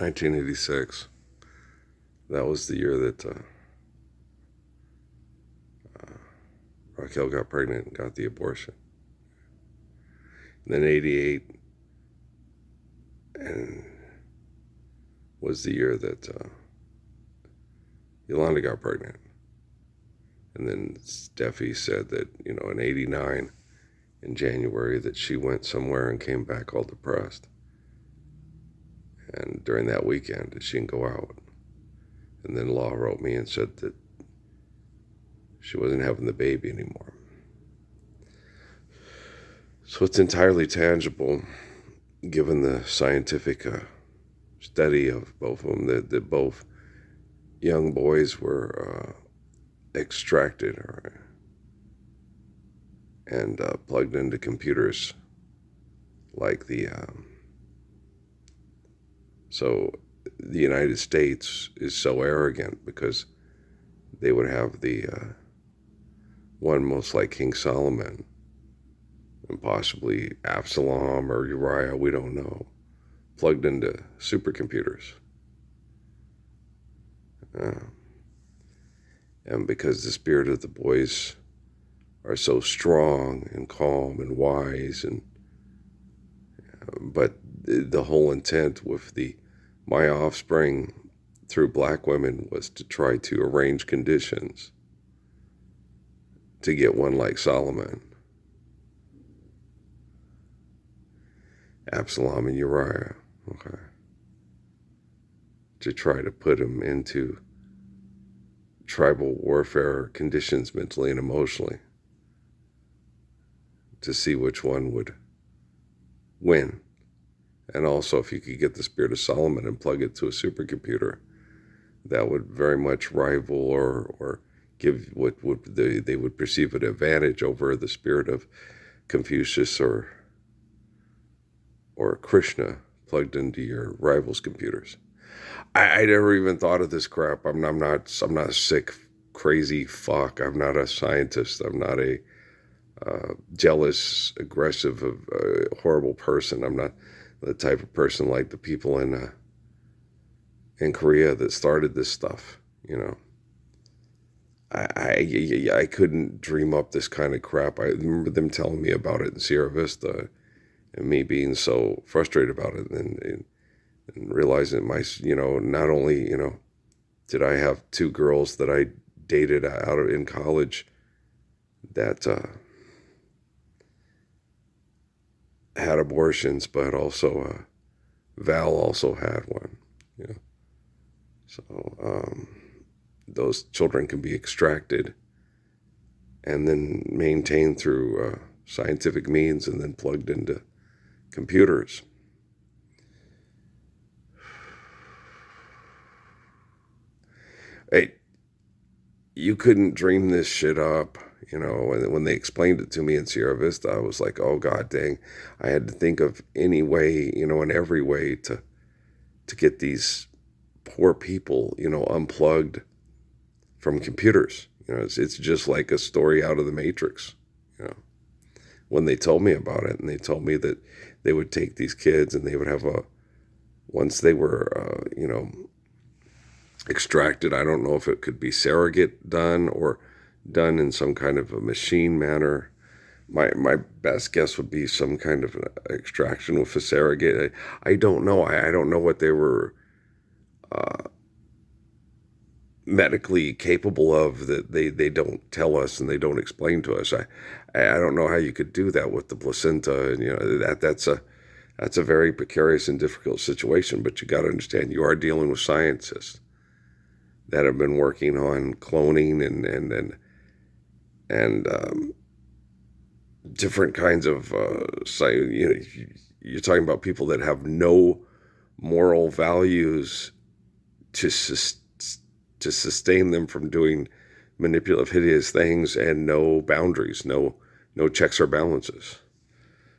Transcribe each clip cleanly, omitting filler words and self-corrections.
1986. That was the year that Raquel got pregnant and got the abortion. And then 88 and was the year that Yolanda got pregnant. And then Steffi said that, in 89, in January, that she went somewhere and came back all depressed. And during that weekend, that she didn't go out. And then Law wrote me and said that she wasn't having the baby anymore. So it's entirely tangible, given the scientific study of both of them, that both young boys were extracted and plugged into computers like so the United States is so arrogant because they would have the one most like King Solomon and possibly Absalom or Uriah, we don't know, plugged into supercomputers. And because the spirit of the boys are so strong and calm and wise, but the whole intent with my offspring through black women was to try to arrange conditions to get one like Solomon, Absalom and Uriah, okay, to try to put him into tribal warfare conditions mentally and emotionally to see which one would win. And also, if you could get the spirit of Solomon and plug it to a supercomputer, that would very much rival or give what they would perceive an advantage over the spirit of Confucius or Krishna plugged into your rival's computers. I never even thought of this crap. I'm not a sick, crazy fuck. I'm not a scientist. I'm not a jealous, aggressive, horrible person. I'm not the type of person like the people in Korea that started this stuff. I couldn't dream up this kind of crap. I remember them telling me about it in Sierra Vista, and me being so frustrated about it, and realizing not only did I have two girls that I dated in college that had abortions, but also Val also had one. So those children can be extracted and then maintained through scientific means and then plugged into computers. Hey, you couldn't dream this shit up. When they explained it to me in Sierra Vista, I was like, oh, God dang. I had to think of any way, in every way to get these poor people, unplugged from computers. It's just like a story out of the Matrix, when they told me about it. And they told me that they would take these kids and they would have once they were, extracted, I don't know if it could be surrogate done or done in some kind of a machine manner. My best guess would be some kind of an extraction with a surrogate. I don't know. I don't know what they were medically capable of that they don't tell us and they don't explain to us. I don't know how you could do that with the placenta, and that's a very precarious and difficult situation. But you got to understand, you are dealing with scientists that have been working on cloning and different kinds of you're talking about people that have no moral values to sustain them from doing manipulative, hideous things, and no boundaries, no checks or balances.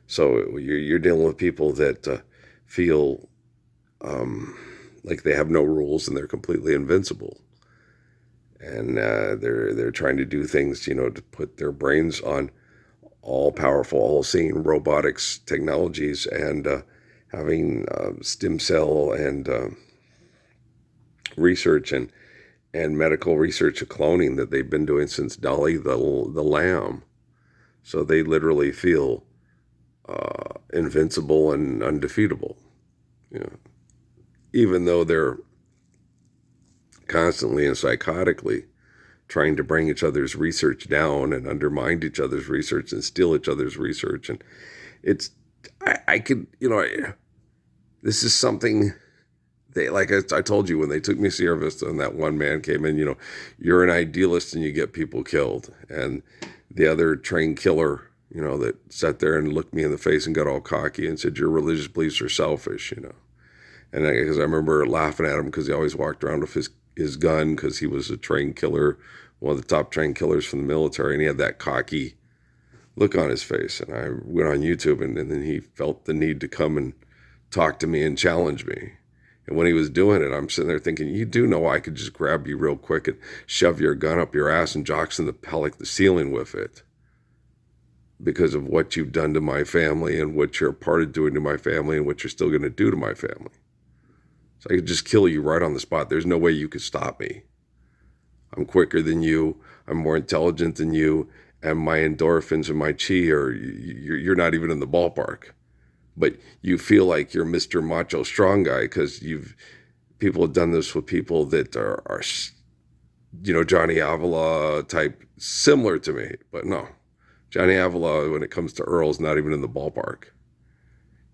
So you're dealing with people that feel like they have no rules and they're completely invincible, and they're trying to do things, to put their brains on all-powerful, all-seeing robotics technologies, and having stem cell and research and medical research of cloning that they've been doing since Dolly the lamb. So they literally feel invincible and undefeatable. You know, even though they're constantly and psychotically trying to bring each other's research down and undermine each other's research and steal each other's research. And it's, I could, this is something they, like I told you, when they took me to Sierra Vista and that one man came in, you're an idealist and you get people killed. And the other trained killer, that sat there and looked me in the face and got all cocky and said, your religious beliefs are selfish, And because I remember laughing at him because he always walked around with his gun because he was a trained killer, one of the top trained killers from the military, and he had that cocky look on his face. And I went on YouTube, and then he felt the need to come and talk to me and challenge me. And when he was doing it, I'm sitting there thinking, you do know I could just grab you real quick and shove your gun up your ass and jockson the ceiling with it because of what you've done to my family and what you're a part of doing to my family and what you're still going to do to my family. So I could just kill you right on the spot. There's no way you could stop me. I'm quicker than you. I'm more intelligent than you. And my endorphins and my chi you're not even in the ballpark. But you feel like you're Mr. Macho Strong Guy because people have done this with people that are Johnny Avila type, similar to me. But no, Johnny Avila, when it comes to Earl, is not even in the ballpark.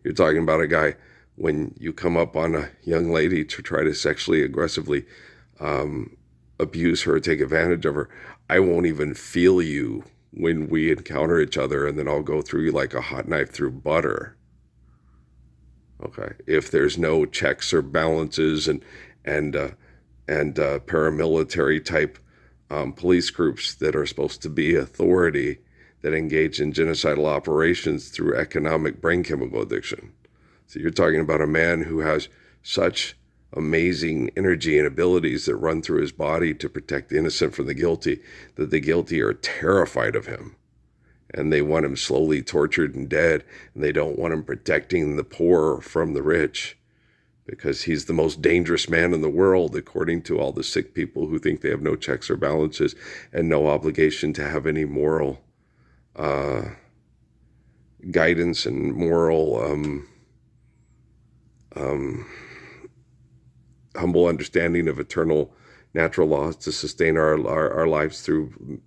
You're talking about a guy, when you come up on a young lady to try to sexually aggressively abuse her, take advantage of her, I won't even feel you when we encounter each other, and then I'll go through you like a hot knife through butter. Okay, if there's no checks or balances and paramilitary type police groups that are supposed to be authority that engage in genocidal operations through economic brain chemical addiction. So you're talking about a man who has such amazing energy and abilities that run through his body to protect the innocent from the guilty, that the guilty are terrified of him. And they want him slowly tortured and dead, and they don't want him protecting the poor from the rich because he's the most dangerous man in the world, according to all the sick people who think they have no checks or balances and no obligation to have any moral guidance and moral humble understanding of eternal natural laws to sustain our lives through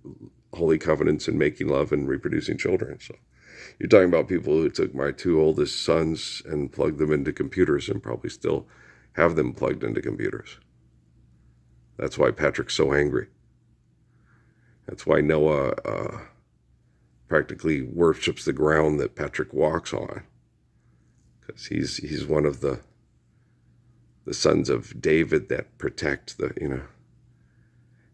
holy covenants and making love and reproducing children. So you're talking about people who took my two oldest sons and plugged them into computers and probably still have them plugged into computers. That's why Patrick's so angry. That's why Noah practically worships the ground that Patrick walks on, because he's one of the sons of David that protect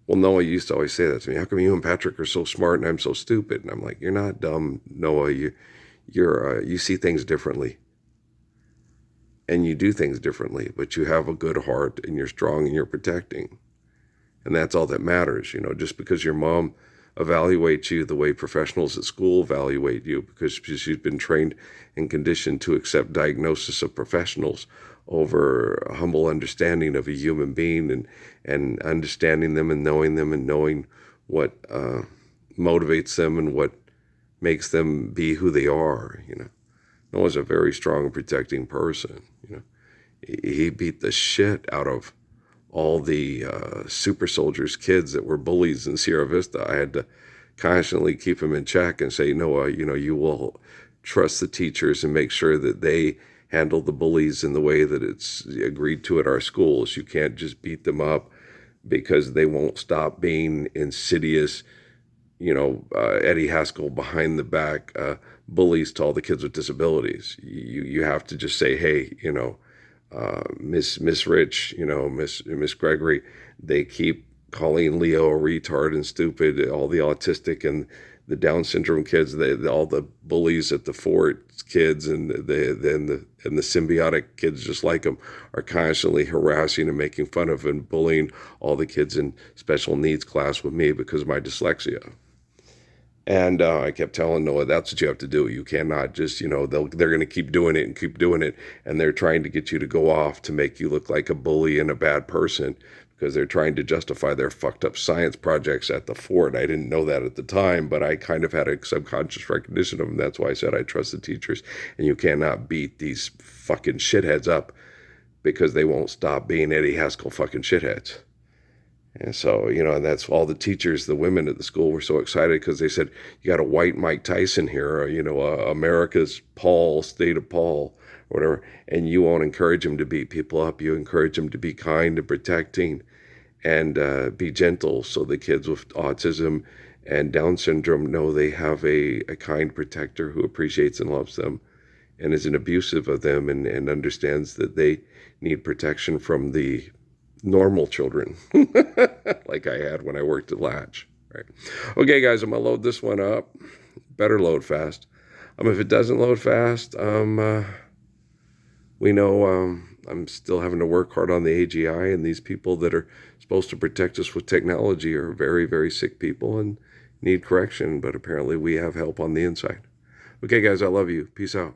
Well, Noah used to always say that to me. How come you and Patrick are so smart and I'm so stupid? And I'm like, you're not dumb, Noah. You see things differently, and you do things differently. But you have a good heart, and you're strong, and you're protecting, and that's all that matters. Just because your mom evaluates you the way professionals at school evaluate you, because she's been trained and conditioned to accept diagnosis of professionals over a humble understanding of a human being and understanding them and knowing what motivates them and what makes them be who they are. Noah's a very strong and protecting person. He beat the shit out of all the super soldiers' kids that were bullies in Sierra Vista. I had to constantly keep him in check and say, Noah, you will trust the teachers and make sure that they handle the bullies in the way that it's agreed to at our schools. You can't just beat them up because they won't stop being insidious, Eddie Haskell behind the back bullies to all the kids with disabilities. You have to just say, hey, Miss Rich, Miss Gregory, they keep calling Leo a retard and stupid, all the autistic and the Down syndrome kids, all the bullies at the fort kids and the symbiotic kids just like them are constantly harassing and making fun of and bullying all the kids in special needs class with me because of my dyslexia. And I kept telling Noah, that's what you have to do. You cannot just, they're going to keep doing it and keep doing it. And they're trying to get you to go off to make you look like a bully and a bad person because they're trying to justify their fucked up science projects at the fort. I didn't know that at the time, but I kind of had a subconscious recognition of them. That's why I said I trust the teachers, and you cannot beat these fucking shitheads up because they won't stop being Eddie Haskell fucking shitheads. And so, and that's all the teachers, the women at the school were so excited because they said, you got a white Mike Tyson here, or, America's Paul, state of Paul, or whatever. And you won't encourage him to beat people up. You encourage him to be kind and protecting and be gentle. So the kids with autism and Down syndrome know they have a kind protector who appreciates and loves them and isn't abusive of them and understands that they need protection from the normal children like I had when I worked at Latch. Right. Okay, guys, I'm going to load this one up. Better load fast. If it doesn't load fast, we know I'm still having to work hard on the AGI, and these people that are supposed to protect us with technology are very, very sick people and need correction, but apparently we have help on the inside. Okay, guys, I love you. Peace out.